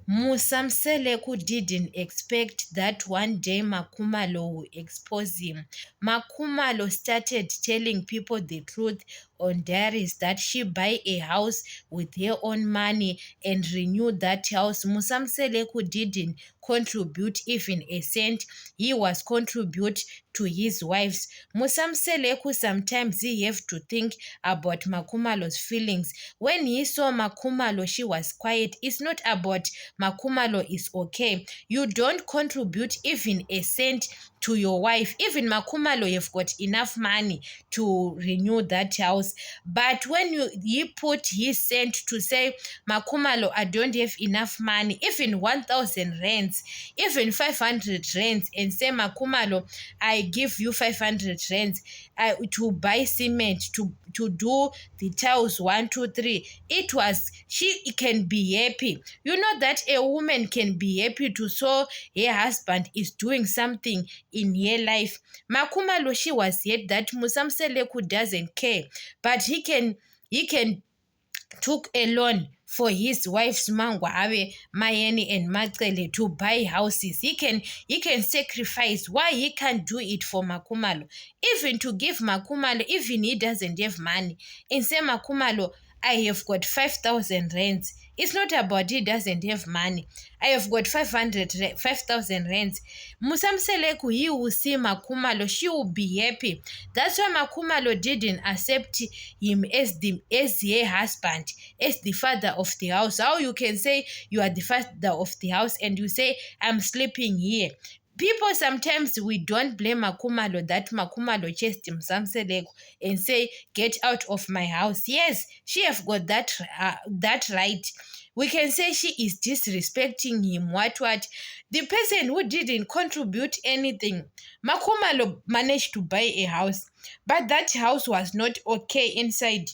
Musamseleku didn't expect that one day Makumalo would expose him. Makumalo started telling people the truth on diaries that she buy a house with her own money and renew that house. Musamseleku didn't contribute even a cent. He was contribute to his wives. Musamseleku sometimes he have to think about Makumalo's feelings. When he saw Makumalo, she was quiet. It's not about Makumalo is okay. You don't contribute even a cent to your wife. Even Makumalo, you've got enough money to renew that house. But when he put his cent to say, Makumalo, I don't have enough money, even 1,000 rands, even 500 rands, and say, Makumalo, I give you 500 rands to buy cement, to do the tiles 1, 2, 3. It was, she can be happy. You know that a woman can be happy to saw her husband is doing something in her life. Makumalo, she was yet that Musamseleku doesn't care, but he can took a loan for his wife's Mangwabe, Mayeni and Macele to buy houses. He can sacrifice. Why he can't do it for Makumalo? Even to give Makumalo, even he doesn't have money. And say, Makumalo, I have got 5,000 rands. It's not about he doesn't have money. I have got 5,000 rands. Musamseleku, he will see Makumalo. She will be happy. That's why Makumalo didn't accept him as her husband, as the father of the house. How you can say you are the father of the house and you say, I'm sleeping here? People sometimes we don't blame Makumalo that Makumalo chased him Samseleku and say, get out of my house. Yes, she have got that right. We can say she is disrespecting him. What? The person who didn't contribute anything. Makumalo managed to buy a house, but that house was not okay inside.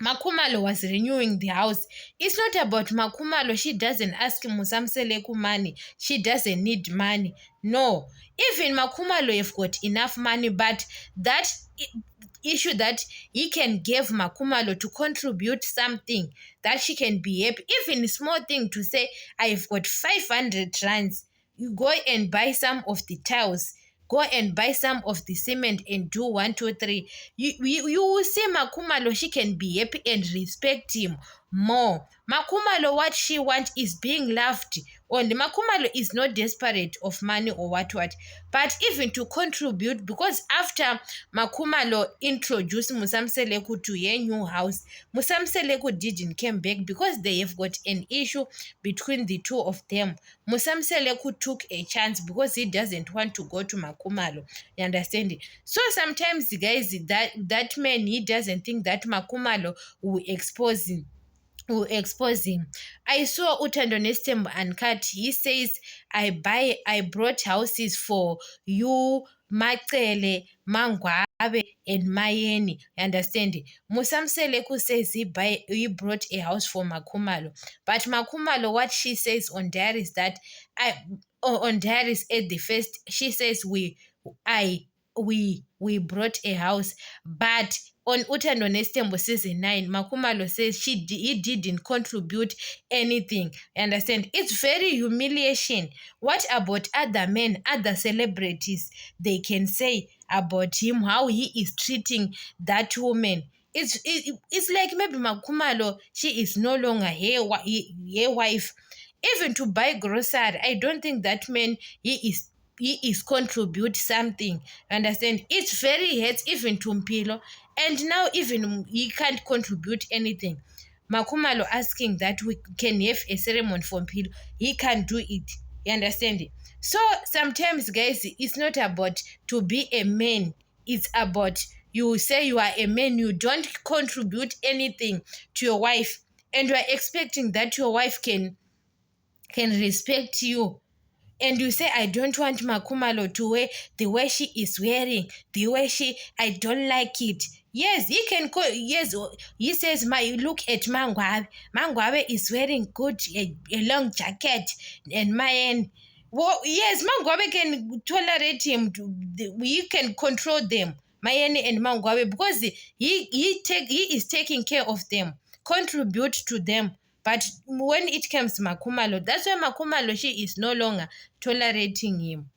Makumalo was renewing the house. It's not about Makumalo. She doesn't ask Musamseleku money. She doesn't need money. No. Even Makumalo have got enough money, but that issue that he can give Makumalo to contribute something that she can be happy. Even a small thing to say, I've got 500 rands. You go and buy some of the tiles. Go and buy some of the cement and do 1, 2, 3. You will see Makumalo, she can be happy and respect him more. Makumalo, what she wants is being loved. Only Makumalo is not desperate of money or what, but even to contribute, because after Makumalo introduced Musamseleku to her new house, Musamseleku didn't come back because they have got an issue between the two of them. Musamseleku took a chance because he doesn't want to go to Makumalo. You understand it? So sometimes, guys, that man, he doesn't think that Makumalo will expose him. I saw Utando Nestem and Kat. He says, I brought houses for you, Macele, Mangwabe, and Mayeni. Understand? Musamseleku says he brought a house for Makumalo. But Makumalo, what she says on diaries that on diaries at the first, she says we brought a house, but on Utando Nestembo season 9, Makumalo says he didn't contribute anything. Understand? It's very humiliation. What about other men, other celebrities? They can say about him how he is treating that woman. It's like maybe Makumalo, she is no longer her wife. Even to buy grocery, I don't think that man he is contribute something. Understand? It's very hurt even to Mpilo, and now even he can't contribute anything. Makumalo asking that we can have a ceremony for Mpilo, he can't do it. You understand it? So sometimes, guys, it's not about to be a man. It's about you say you are a man, you don't contribute anything to your wife, and you are expecting that your wife can respect you. And you say, I don't want Makumalo to wear the way she is wearing, the way I don't like it. Yes, he can go. Yes, he says, look at Mangwabe. Mangwabe is wearing good, a long jacket. And Mayen, well, yes, Mangwabe can tolerate him. We can control them, Mayeni and Mangwabe, because he is taking care of them, contribute to them. But when it comes to Makhumalo, that's why Makhumalo, she is no longer tolerating him.